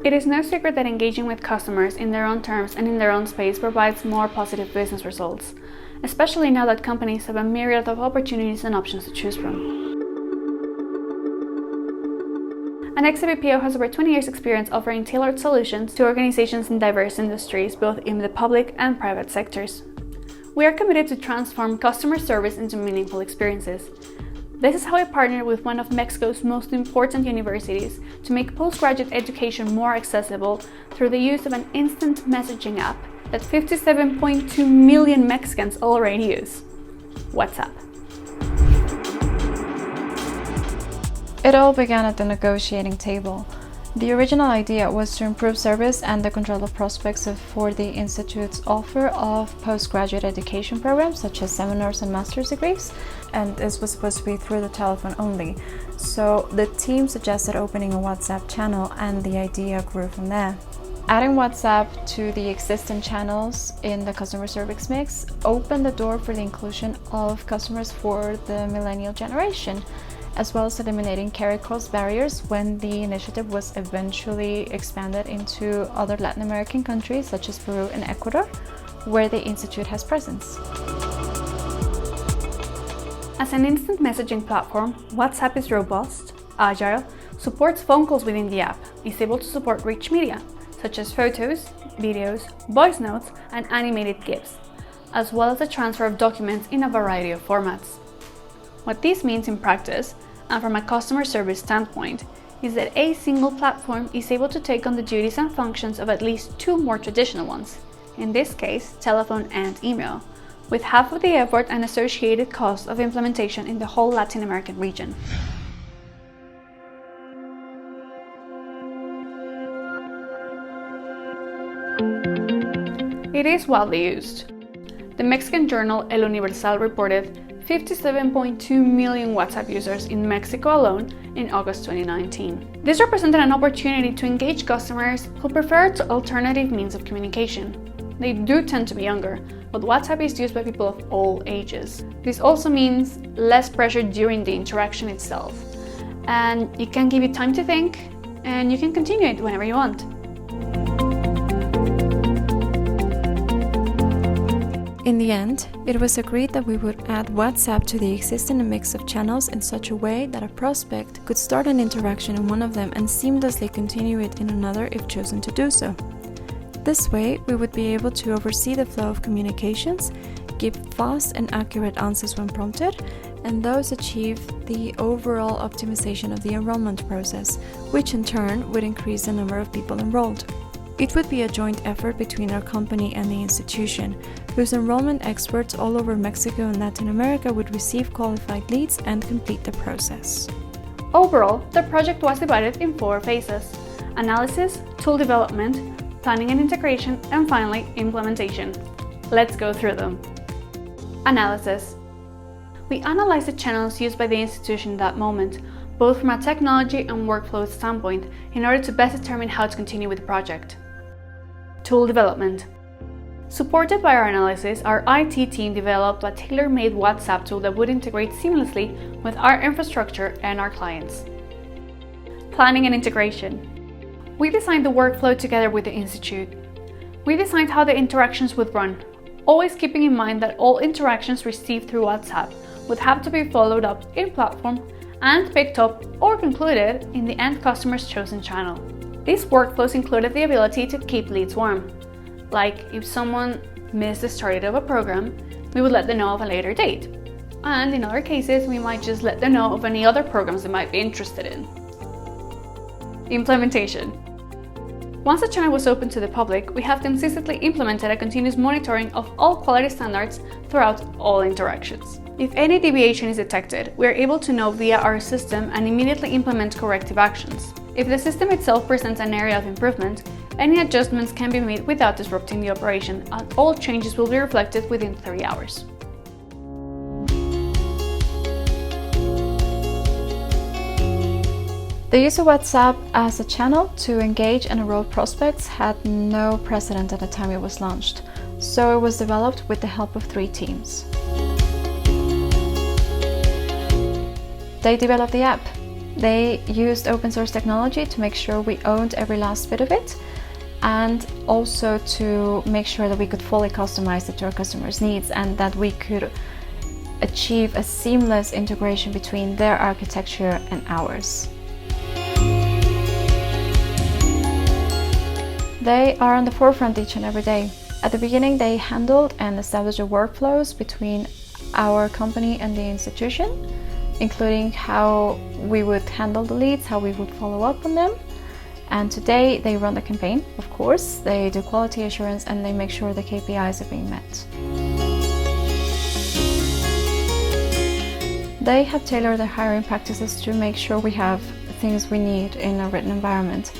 It is no secret that engaging with customers in their own terms and in their own space provides more positive business results, especially now that companies have a myriad of opportunities and options to choose from. Anexa BPO has over 20 years' experience offering tailored solutions to organizations in diverse industries, both in the public and private sectors. We are committed to transform customer service into meaningful experiences. This is how we partnered with one of Mexico's most important universities to make postgraduate education more accessible through the use of an instant messaging app that 57.2 million Mexicans already use: WhatsApp. It all began at the negotiating table. The original idea was to improve service and the control of prospects for the Institute's offer of postgraduate education programs such as seminars and master's degrees, and this was supposed to be through the telephone only. So the team suggested opening a WhatsApp channel, and the idea grew from there. Adding WhatsApp to the existing channels in the customer service mix opened the door for the inclusion of customers for the millennial generation, as well as eliminating carry-across barriers when the initiative was eventually expanded into other Latin American countries such as Peru and Ecuador, where the Institute has presence. As an instant messaging platform, WhatsApp is robust, agile, supports phone calls within the app, is able to support rich media, such as photos, videos, voice notes, and animated GIFs, as well as the transfer of documents in a variety of formats. What this means in practice, and from a customer service standpoint, is that a single platform is able to take on the duties and functions of at least two more traditional ones, in this case, telephone and email, with half of the effort and associated cost of implementation in the whole Latin American region. It is widely used. The Mexican journal El Universal reported 57.2 million WhatsApp users in Mexico alone in August 2019. This represented an opportunity to engage customers who prefer alternative means of communication. They do tend to be younger, but WhatsApp is used by people of all ages. This also means less pressure during the interaction itself, and it can give you time to think, and you can continue it whenever you want. In the end, it was agreed that we would add WhatsApp to the existing mix of channels in such a way that a prospect could start an interaction in one of them and seamlessly continue it in another if chosen to do so. This way, we would be able to oversee the flow of communications, give fast and accurate answers when prompted, and thus achieve the overall optimization of the enrollment process, which in turn would increase the number of people enrolled. It would be a joint effort between our company and the institution, whose enrollment experts all over Mexico and Latin America would receive qualified leads and complete the process. Overall, the project was divided in 4 phases: analysis, tool development, planning and integration, and finally, implementation. Let's go through them. Analysis. We analyzed the channels used by the institution at that moment, both from a technology and workflow standpoint, in order to best determine how to continue with the project. Tool development. Supported by our analysis, our IT team developed a tailor-made WhatsApp tool that would integrate seamlessly with our infrastructure and our clients. Planning and integration. We designed the workflow together with the Institute. We designed how the interactions would run, always keeping in mind that all interactions received through WhatsApp would have to be followed up in platform and picked up or concluded in the end customer's chosen channel. These workflows included the ability to keep leads warm. Like, if someone missed the start date of a program, we would let them know of a later date. And in other cases, we might just let them know of any other programs they might be interested in. Implementation. Once the channel was open to the public, we have consistently implemented a continuous monitoring of all quality standards throughout all interactions. If any deviation is detected, we are able to know via our system and immediately implement corrective actions. If the system itself presents an area of improvement, any adjustments can be made without disrupting the operation, and all changes will be reflected within 3 hours. The use of WhatsApp as a channel to engage and enroll prospects had no precedent at the time it was launched, so it was developed with the help of 3 teams. They developed the app, They used open source technology to make sure we owned every last bit of it, and also to make sure that we could fully customize it to our customers' needs and that we could achieve a seamless integration between their architecture and ours. They are on the forefront each and every day. At the beginning, they handled and established the workflows between our company and the institution, including how we would handle the leads, how we would follow up on them. And today they run the campaign, of course, they do quality assurance, and they make sure the KPIs are being met. They have tailored their hiring practices to make sure we have things we need in a written environment.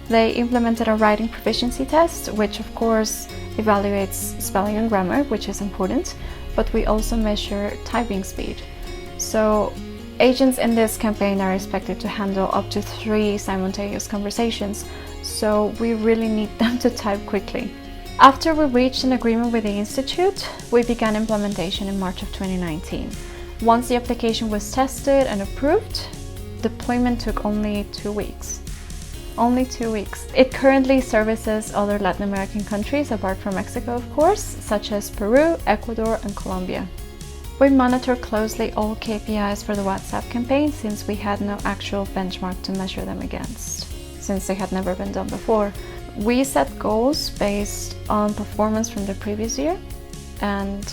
They implemented a writing proficiency test, which of course evaluates spelling and grammar, which is important, but we also measure typing speed. So agents in this campaign are expected to handle up to 3 simultaneous conversations, so we really need them to type quickly. After we reached an agreement with the Institute, we began implementation in March of 2019. Once the application was tested and approved, deployment took only 2 weeks. Only 2 weeks. It currently services other Latin American countries, apart from Mexico of course, such as Peru, Ecuador and Colombia. We monitor closely all KPIs for the WhatsApp campaign since we had no actual benchmark to measure them against, since they had never been done before. We set goals based on performance from the previous year, and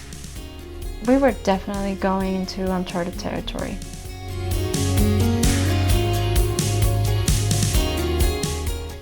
we were definitely going into uncharted territory.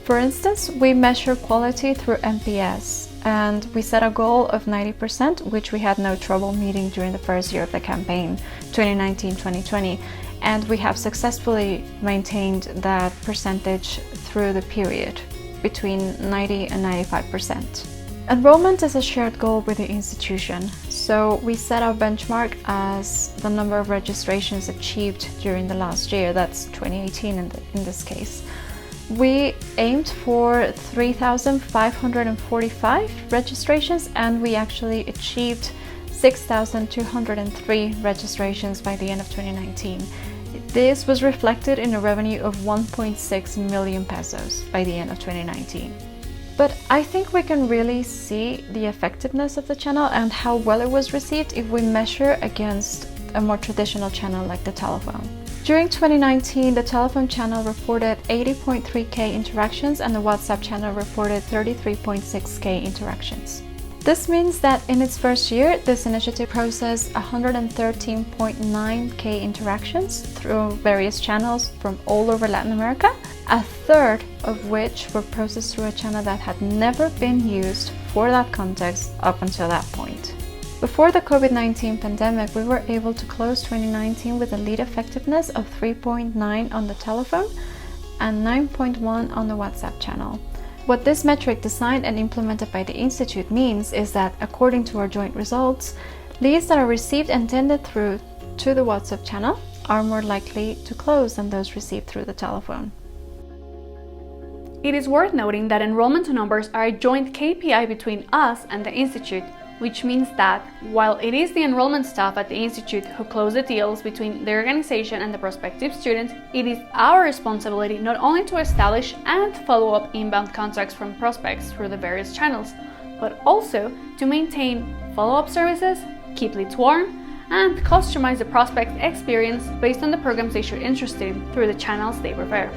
For instance, we measure quality through NPS, and we set a goal of 90%, which we had no trouble meeting during the first year of the campaign, 2019-2020, and we have successfully maintained that percentage through the period, between 90 and 95%. Enrollment is a shared goal with the institution, so we set our benchmark as the number of registrations achieved during the last year, that's 2018 in this case. We aimed for 3,545 registrations, and we actually achieved 6,203 registrations by the end of 2019. This was reflected in a revenue of 1.6 million pesos by the end of 2019. But I think we can really see the effectiveness of the channel and how well it was received if we measure against a more traditional channel like the telephone. During 2019, the telephone channel reported 80.3k interactions and the WhatsApp channel reported 33.6k interactions. This means that in its first year, this initiative processed 113.9k interactions through various channels from all over Latin America, a third of which were processed through a channel that had never been used for that context up until that point. Before the COVID-19 pandemic, we were able to close 2019 with a lead effectiveness of 3.9 on the telephone and 9.1 on the WhatsApp channel. What this metric designed and implemented by the Institute means is that, according to our joint results, leads that are received and tended through to the WhatsApp channel are more likely to close than those received through the telephone. It is worth noting that enrollment numbers are a joint KPI between us and the Institute, which means that, while it is the enrollment staff at the Institute who close the deals between the organization and the prospective students, it is our responsibility not only to establish and follow up inbound contacts from prospects through the various channels, but also to maintain follow-up services, keep leads warm, and customize the prospect experience based on the programs they should interest in through the channels they prefer.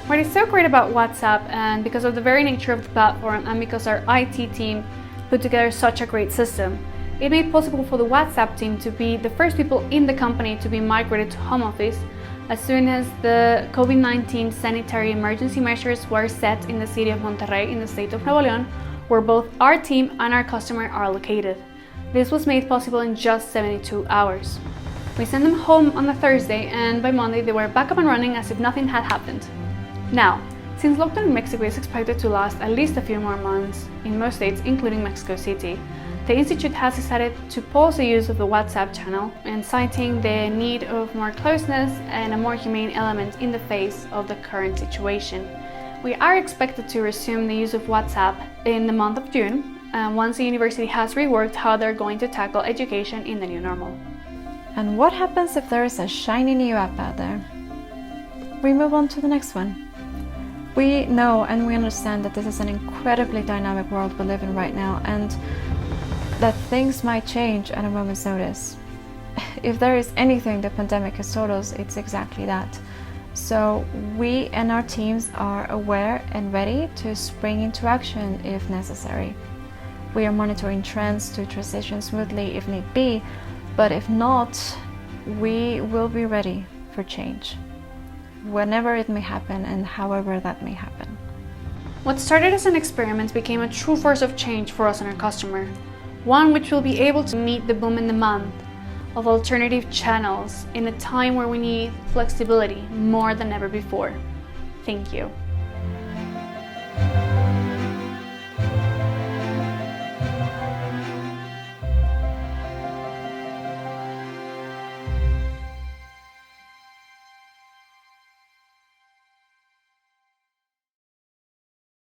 What is so great about WhatsApp, and because of the very nature of the platform and because our IT team put together such a great system, it made possible for the WhatsApp team to be the first people in the company to be migrated to home office as soon as the COVID-19 sanitary emergency measures were set in the city of Monterrey in the state of Nuevo León, where both our team and our customer are located. This was made possible in just 72 hours. We sent them home on a Thursday, and by Monday they were back up and running as if nothing had happened. Now, since lockdown in Mexico is expected to last at least a few more months in most states, including Mexico City, the Institute has decided to pause the use of the WhatsApp channel, and citing the need of more closeness and a more humane element in the face of the current situation. We are expected to resume the use of WhatsApp in the month of June, once the university has reworked how they're going to tackle education in the new normal. And what happens if there is a shiny new app out there? We move on to the next one. We know and we understand that this is an incredibly dynamic world we live in right now, and that things might change at a moment's notice. If there is anything the pandemic has taught us, it's exactly that. So we and our teams are aware and ready to spring into action if necessary. We are monitoring trends to transition smoothly if need be, but if not, we will be ready for change, whenever it may happen and however that may happen. What started as an experiment became a true force of change for us and our customer, one which will be able to meet the boom in demand of alternative channels in a time where we need flexibility more than ever before. Thank you.